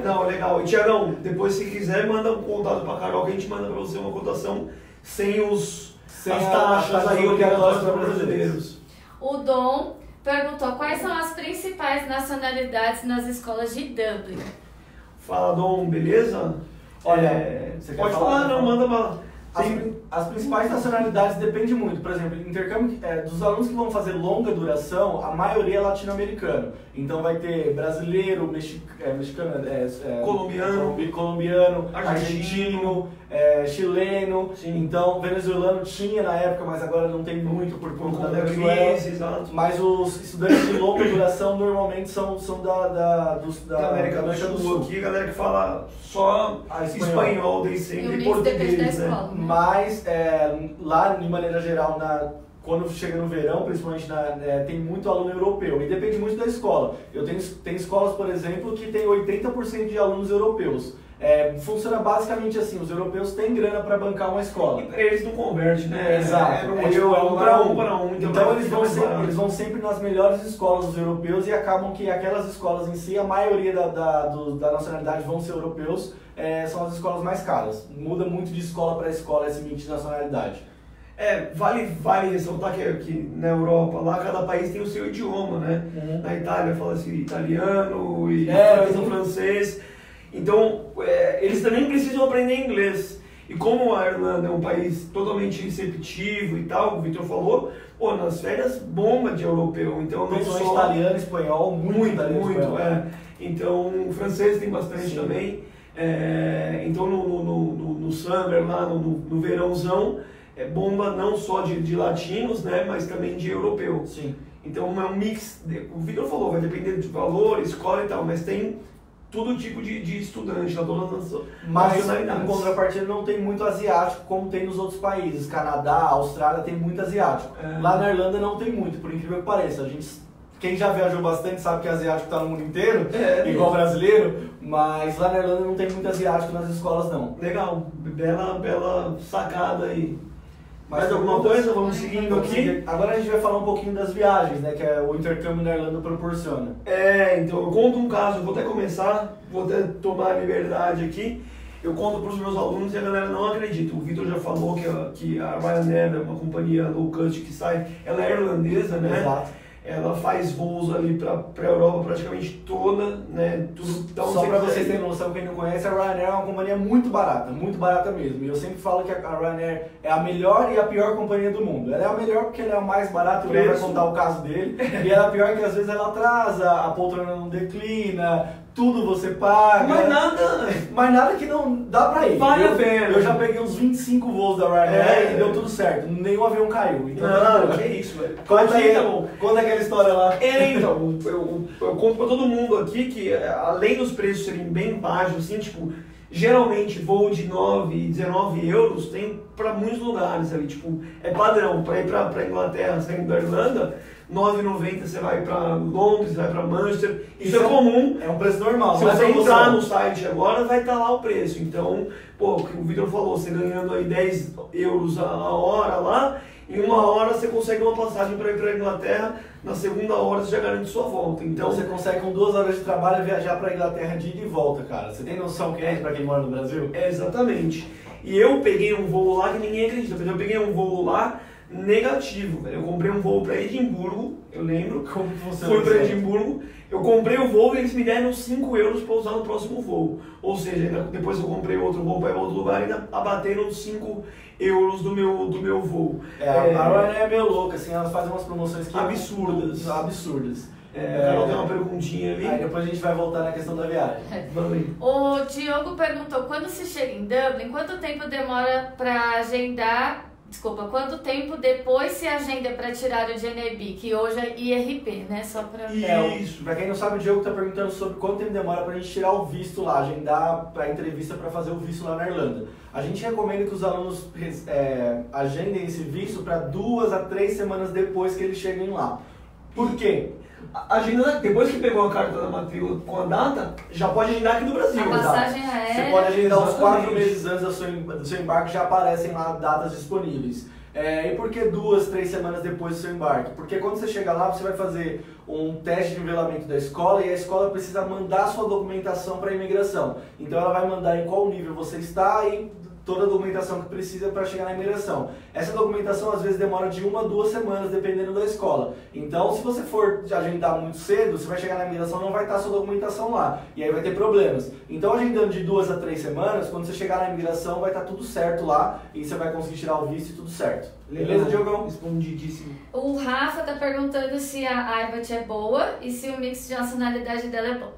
Não, legal. E Tiagão, depois se quiser, manda um contato pra Carol que a gente manda pra você uma cotação sem as taxas aí obrigatórias para brasileiros. O Dom perguntou quais são as principais nacionalidades nas escolas de Dublin. Fala, Dom, beleza? Olha, você pode quer falar, não, manda bala. As principais nacionalidades dependem muito. Por exemplo, intercâmbio dos alunos que vão fazer longa duração, a maioria é latino-americano. Então vai ter brasileiro, mexicano, colombiano, argentino, chileno. Sim. Então venezuelano tinha na época, mas agora não tem muito por conta da Venezuela. Mas os estudantes de longa duração normalmente são da América do Sul. Aqui, a galera que fala só espanhol desde sempre e português, né? Mas lá, de maneira geral, quando chega no verão, principalmente, tem muito aluno europeu. E depende muito da escola. Eu tenho escolas, por exemplo, que tem 80% de alunos europeus. Funciona basicamente assim, os europeus têm grana para bancar uma escola. E eles não convertem, né? Exato. Um para um. Então eles vão sempre nas melhores escolas dos europeus e acabam que aquelas escolas em si, a maioria da nacionalidade vão ser europeus, são as escolas mais caras. Muda muito de escola para escola esse mix de nacionalidade. Vale ressaltar que na Europa, lá cada país tem o seu idioma, né? Uhum. Na Itália fala-se italiano e francês. Então, eles também precisam aprender inglês. E como a Irlanda é um país totalmente receptivo e tal, o Victor falou, nas férias bomba de europeu. Então, não só italiano, espanhol, muito italiano, espanhol. Então, o francês tem bastante também. Então, no summer, lá no verãozão, bomba não só de latinos, né, mas também de europeu. Sim. Então é um mix, o Victor falou, vai depender de valor, escola e tal, mas tem todo tipo de estudante, todas as nacionalidades. Mas em contrapartida não tem muito asiático como tem nos outros países. Canadá, Austrália tem muito asiático. Lá na Irlanda não tem muito, por incrível que pareça. Quem já viajou bastante sabe que asiático está no mundo inteiro, igual brasileiro, mas lá na Irlanda não tem muito asiático nas escolas não. Legal, bela sacada aí. Mais alguma coisa? Vamos seguindo aqui. Agora a gente vai falar um pouquinho das viagens, né, que o intercâmbio na Irlanda proporciona. Então eu conto um caso, eu vou até começar, vou até tomar a liberdade aqui. Eu conto para os meus alunos e a galera não acredita. O Victor já falou que a Ryanair é uma companhia low cost que sai, ela é irlandesa, né? Exato. Ela faz voos ali para a Europa praticamente toda, né? Só para vocês terem noção, quem não conhece, a Ryanair é uma companhia muito barata mesmo. E eu sempre falo que a Ryanair é a melhor e a pior companhia do mundo. Ela é a melhor porque ela é a mais barata, ele vai contar o caso dele. E ela é a pior que às vezes ela atrasa, a poltrona não declina, tudo você paga. Mas nada que não dá pra ir. Vale a pena. Eu já peguei uns 25 voos da Ryanair e deu tudo certo. Nenhum avião caiu. Então, que isso, velho. Conta aquela história lá. Então, eu conto pra todo mundo aqui que além dos preços serem bem baixos, assim, tipo, geralmente voo de 9 e 19 euros tem pra muitos lugares ali, tipo, é padrão. Pra ir pra Inglaterra, saindo da Irlanda, 9,90 você vai para Londres, vai para Manchester. Isso é comum. É um preço normal. Se você entrar no site agora, vai estar lá o preço. Então, pô, o que o Vitor falou, você ganhando aí 10 euros a hora lá, em 1 hora você consegue uma passagem para ir para a Inglaterra, na segunda hora você já garante sua volta. Então você consegue com 2 horas de trabalho viajar para a Inglaterra de ida e volta, cara. Você tem noção que é para quem mora no Brasil? É, exatamente. E eu peguei um voo lá que ninguém acredita, mas eu peguei um voo lá negativo, velho. Eu comprei um voo para Edimburgo, eu lembro. Como você fui para Edimburgo, eu comprei o voo e eles me deram 5 euros para usar no próximo voo. Ou seja, depois eu comprei outro voo para ir para outro lugar e ainda abateram 5 euros do meu voo. A Ryanair é meio louca, assim, elas fazem umas promoções que absurdas. Absurdas. Carol tem uma perguntinha ali. Aí depois a gente vai voltar na questão da viagem. O Diogo perguntou, quando se chega em Dublin, quanto tempo demora para agendar... Desculpa, quanto tempo depois se agenda para tirar o GNIB, que hoje é IRP, né? Só para... Isso, para quem não sabe, o Diogo está perguntando sobre quanto tempo demora para a gente tirar o visto lá, agendar para a entrevista para fazer o visto lá na Irlanda. A gente recomenda que os alunos agendem esse visto para 2 a 3 semanas depois que eles cheguem lá. Por quê? Agenda, depois que pegou a carta da matrícula com a data, já pode agendar aqui no Brasil. A passagem aérea. Você pode agendar uns 4 meses antes do seu embarque, já aparecem lá datas disponíveis. E por que 2, 3 semanas depois do seu embarque? Porque quando você chega lá, você vai fazer um teste de nivelamento da escola e a escola precisa mandar sua documentação para a imigração. Então ela vai mandar em qual nível você está e toda a documentação que precisa para chegar na imigração. Essa documentação às vezes demora de 1 a 2 semanas, dependendo da escola. Então, se você for agendar muito cedo, você vai chegar na imigração e não vai estar a sua documentação lá. E aí vai ter problemas. Então, agendando de 2 a 3 semanas, quando você chegar na imigração, vai estar tudo certo lá e você vai conseguir tirar o visto e tudo certo. Beleza, Diogão? Respondidíssimo. O Rafa está perguntando se a IBAT é boa e se o mix de nacionalidade dela é bom.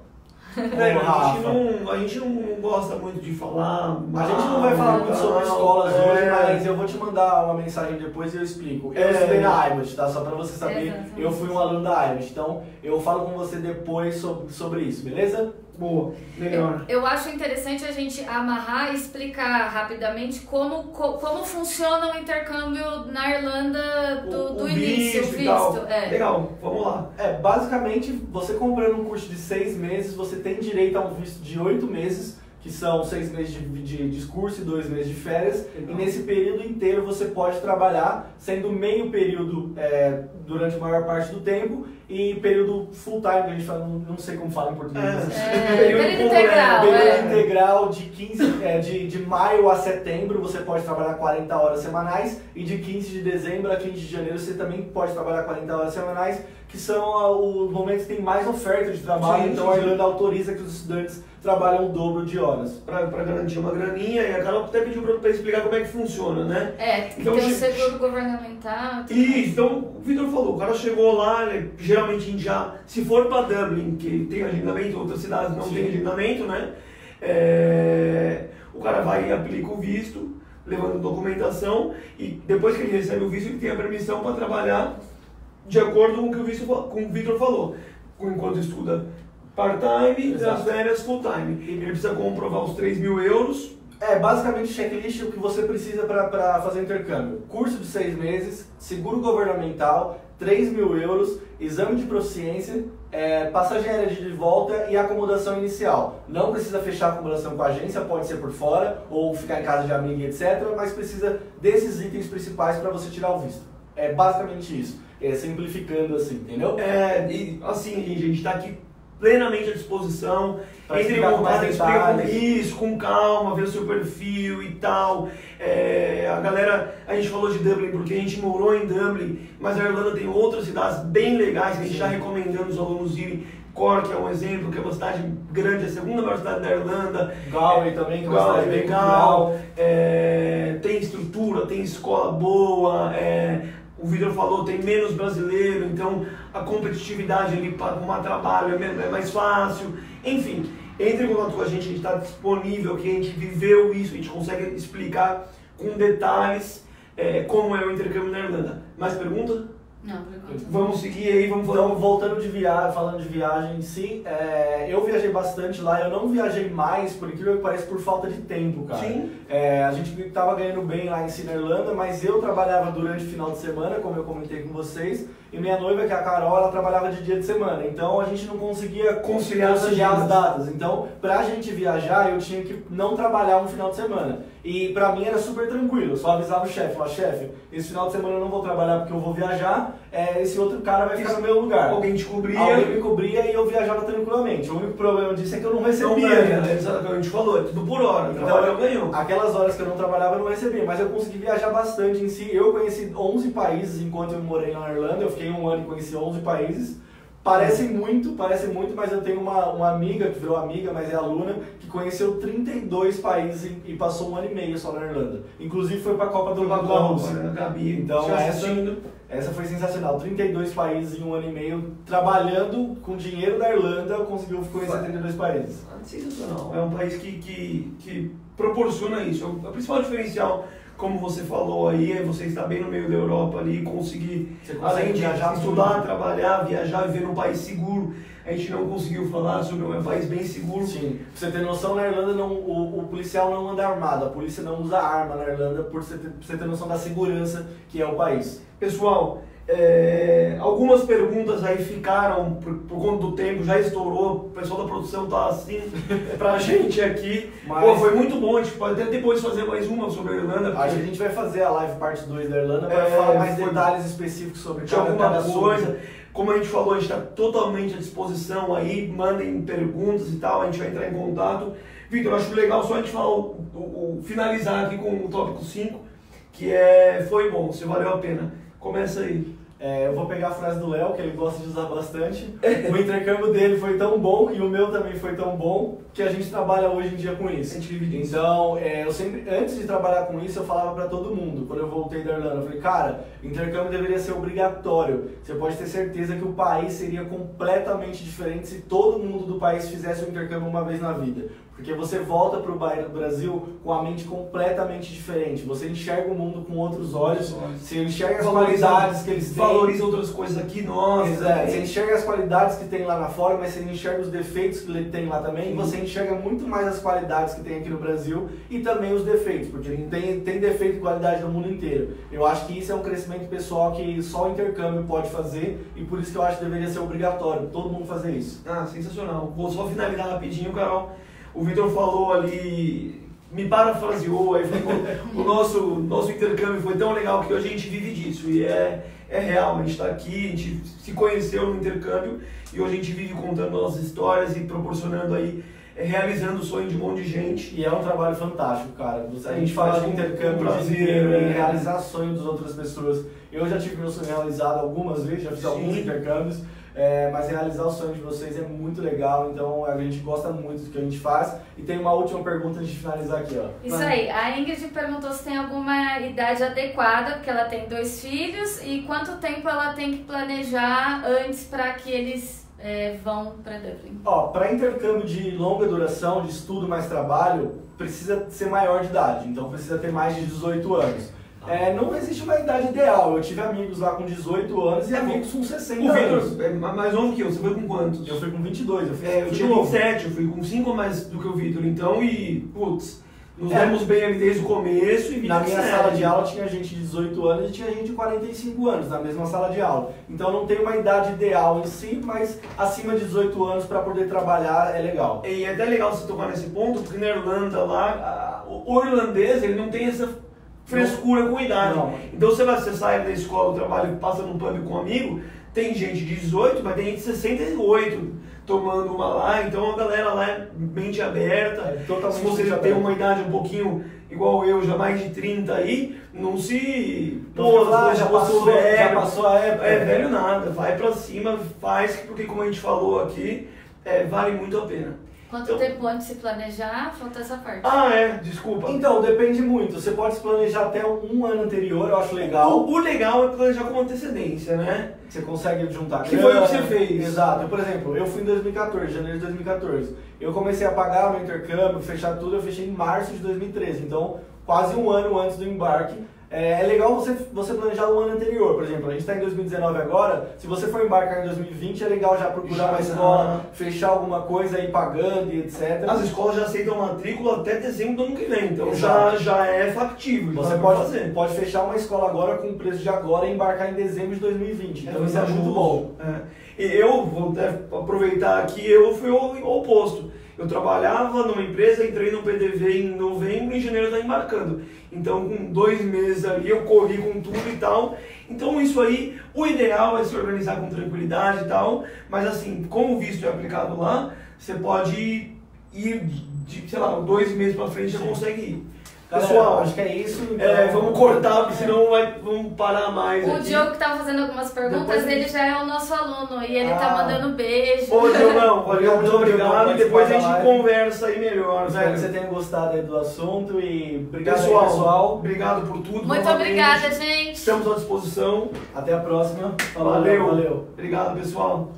A gente não gosta muito de falar. A gente não vai falar muito sobre escolas hoje, mas eu vou te mandar uma mensagem depois e eu explico. Eu estudei na IBAT, tá? Só pra você saber, eu fui um aluno da IBAT. Então, eu falo com você depois sobre isso, beleza? Boa, melhor. Eu acho interessante a gente amarrar e explicar rapidamente como funciona o intercâmbio na Irlanda do início, o visto. Legal, vamos lá. Basicamente, você comprando um curso de 6 meses, você tem direito a um visto de 8 meses, que são 6 meses de discurso e 2 meses de férias. Legal. E nesse período inteiro você pode trabalhar, sendo meio período durante a maior parte do tempo e período full time, que a gente fala, não sei como fala em português. Período integral. Período integral de maio a setembro você pode trabalhar 40 horas semanais e de 15 de dezembro a 15 de janeiro você também pode trabalhar 40 horas semanais, que são os momentos que tem mais oferta de trabalho. Então a Irlanda autoriza que os estudantes trabalham o dobro de horas. Para garantir uma graninha, e a Carol até pediu para explicar como é que funciona, né? Então, tem o seguro governamental. Isso, então o Vitor falou, o cara chegou lá, geralmente se for para Dublin, que tem agendamento, outras cidades não tem agendamento, né? O cara vai e aplica o visto, levando documentação, e depois que ele recebe o visto, ele tem a permissão para trabalhar de acordo com o que o Vitor falou, enquanto estuda part-time, nas férias full-time. Ele precisa comprovar os 3.000 euros. Basicamente checklist o que você precisa para fazer intercâmbio. Curso de 6 meses, seguro governamental, 3.000 euros, exame de proficiência, passagem aérea de volta e acomodação inicial. Não precisa fechar a acomodação com a agência, pode ser por fora ou ficar em casa de amigo, etc. Mas precisa desses itens principais para você tirar o visto. É basicamente isso. Simplificando assim, entendeu? E assim, a gente está aqui plenamente à disposição. Entre em contato, explica isso, com calma, ver o seu perfil e tal. A gente falou de Dublin porque a gente morou em Dublin, mas a Irlanda tem outras cidades bem legais que a gente está recomendando os alunos irem. Cork é um exemplo, que é uma cidade grande, a segunda maior cidade da Irlanda. Galway também, que é uma cidade legal. Tem estrutura, tem escola boa. O Vitor falou, tem menos brasileiro, então a competitividade ali para arrumar trabalho é mais fácil. Enfim, entre em contato com a gente está disponível, que a gente viveu isso, a gente consegue explicar com detalhes como é o intercâmbio na Irlanda. Mais pergunta? Não, por enquanto. Vamos seguir aí, vamos falar. Então, voltando de viagem, falando de viagem em si, eu viajei bastante lá, eu não viajei mais, por incrível que pareça, por falta de tempo, cara. Sim. A gente tava ganhando bem lá em si na Irlanda, mas eu trabalhava durante o final de semana, como eu comentei com vocês, e minha noiva, que é a Carol, ela trabalhava de dia de semana, então a gente não conseguia conciliar as datas. Então, pra gente viajar, eu tinha que não trabalhar um final de semana. E pra mim era super tranquilo, eu só avisava o chefe, falava, chefe, esse final de semana eu não vou trabalhar porque eu vou viajar, esse outro cara vai ficar no meu lugar. Alguém te cobria. Alguém me cobria e eu viajava tranquilamente. O único problema disso é que eu não recebia. Exatamente, a gente falou, é tudo por hora, então eu ganhou. Aquelas horas que eu não trabalhava eu não recebia, mas eu consegui viajar bastante em si. Eu conheci 11 países enquanto eu morei lá na Irlanda, eu fiquei um ano e conheci 11 países. Parece muito, mas eu tenho uma amiga, que virou amiga, mas é aluna, que conheceu 32 países e passou um ano e meio só na Irlanda. Inclusive foi para a Copa do Mundo da Rússia. Gabi, então essa foi sensacional. 32 países em um ano e meio, trabalhando com dinheiro da Irlanda, conseguiu conhecer 32 países. Sensacional. É um país que proporciona isso. O principal diferencial, como você falou aí, é você estar bem no meio da Europa ali, conseguir, além de viajar, estudar, trabalhar, viajar, viver num país seguro. A gente não conseguiu falar sobre um país bem seguro. Sim. Pra você ter noção, na Irlanda o policial não anda armado, a polícia não usa arma na Irlanda, pra você ter noção da segurança que é o país. Pessoal, algumas perguntas aí ficaram por conta do tempo, já estourou, o pessoal da produção tá assim pra gente aqui. Mas foi muito bom, a gente pode até depois fazer mais uma sobre a Irlanda. Porque acho que a gente vai fazer a live parte 2 da Irlanda para falar mais detalhes específicos sobre cada coisa. Como a gente falou, a gente está totalmente à disposição aí, mandem perguntas e tal, a gente vai entrar em contato. Vitor, eu acho legal só a gente falar, finalizar aqui com o tópico 5, que foi bom, se valeu a pena. Começa aí. Eu vou pegar a frase do Léo, que ele gosta de usar bastante. O intercâmbio dele foi tão bom e o meu também foi tão bom que a gente trabalha hoje em dia com isso. Então, eu sempre, antes de trabalhar com isso, eu falava pra todo mundo, quando eu voltei da Irlanda, eu falei, cara, intercâmbio deveria ser obrigatório. Você pode ter certeza que o país seria completamente diferente se todo mundo do país fizesse o intercâmbio uma vez na vida. Porque você volta para o Brasil com a mente completamente diferente. Você enxerga o mundo com outros olhos, você enxerga as qualidades que eles têm. Valoriza outras coisas aqui, nossa. Exato. Você enxerga as qualidades que tem lá na fora, mas você enxerga os defeitos que ele tem lá também. E você enxerga muito mais as qualidades que tem aqui no Brasil e também os defeitos, porque tem defeito e qualidade no mundo inteiro. Eu acho que isso é um crescimento pessoal que só o intercâmbio pode fazer e por isso que eu acho que deveria ser obrigatório todo mundo fazer isso. Sensacional. Vou só finalizar rapidinho, Carol. O Vitor falou ali, me parafraseou, aí o nosso intercâmbio foi tão legal que hoje a gente vive disso. E é real, a gente está aqui, a gente se conheceu no intercâmbio e hoje a gente vive contando nossas histórias e proporcionando aí, realizando o sonho de um monte de gente. E é um trabalho fantástico, cara. A gente fala de intercâmbio, de realizar sonhos das outras pessoas. Eu já tive meu sonho realizado algumas vezes, já fiz alguns intercâmbios. Mas realizar o sonho de vocês é muito legal, então a gente gosta muito do que a gente faz. E tem uma última pergunta antes de finalizar aqui, ó. Isso aí, a Ingrid perguntou se tem alguma idade adequada, porque ela tem 2 filhos, e quanto tempo ela tem que planejar antes para que eles vão para Dublin. Para intercâmbio de longa duração, de estudo mais trabalho, precisa ser maior de idade, então precisa ter mais de 18 anos. Não existe uma idade ideal. Eu tive amigos lá com 18 anos e amigos com 60 anos. O Vitor é mais novo que eu. Você foi com quantos? Eu fui com 22. Eu tinha 27, eu fui com 5 a mais do que o Vitor. Então, nos demos bem ali desde o começo. E na minha sala de aula tinha gente de 18 anos e tinha gente de 45 anos na mesma sala de aula. Então não tem uma idade ideal em si, mas acima de 18 anos para poder trabalhar é legal. E é até legal você tocar nesse ponto, porque na Irlanda lá, o irlandês ele não tem essa frescura com idade. Não. Então você sai da escola, do trabalho, passa num pub com um amigo, tem gente de 18, mas tem gente de 68 tomando uma lá, então a galera lá é mente aberta. Se você já tem uma idade um pouquinho igual eu, já mais de 30 aí, não se... já passou a época. Velho nada, vai pra cima, faz, porque como a gente falou aqui, vale muito a pena. Quanto tempo antes de se planejar? Falta essa parte. Desculpa. Então, depende muito. Você pode se planejar até um ano anterior, eu acho legal. O legal é planejar com antecedência, né? Você consegue juntar que foi o que você fez. Exato. Por exemplo, eu fui em 2014, janeiro de 2014. Eu comecei a pagar meu intercâmbio, fechar tudo, eu fechei em março de 2013. Então, quase um ano antes do embarque, é legal você planejar o ano anterior. Por exemplo, a gente está em 2019 agora, se você for embarcar em 2020, é legal já procurar uma escola, fechar alguma coisa aí pagando e etc. As escolas já aceitam matrícula até dezembro do ano que vem, então já é factível. Você pode fechar uma escola agora com o preço de agora e embarcar em dezembro de 2020. Então isso é muito bom. Eu vou até aproveitar aqui, eu fui o oposto. Eu trabalhava numa empresa, entrei no PDV em novembro e em janeiro está embarcando. Então, com 2 meses ali, eu corri com tudo e tal. Então, isso aí, o ideal é se organizar com tranquilidade e tal. Mas, assim, como o visto é aplicado lá, você pode ir, sei lá, 2 meses para frente, já consegue ir. Pessoal, acho que é isso. Então, vamos cortar, porque senão vamos parar mais. O Diogo que estava fazendo algumas perguntas, ele já é o nosso aluno e ele tá mandando beijo. Ô, Diogão, valeu, muito obrigado. E depois a gente conversa aí melhor. Espero que você tenha gostado aí do assunto e obrigado pessoal. Obrigado por tudo. Muito obrigada, gente. Estamos à disposição. Até a próxima. Valeu. Obrigado, pessoal.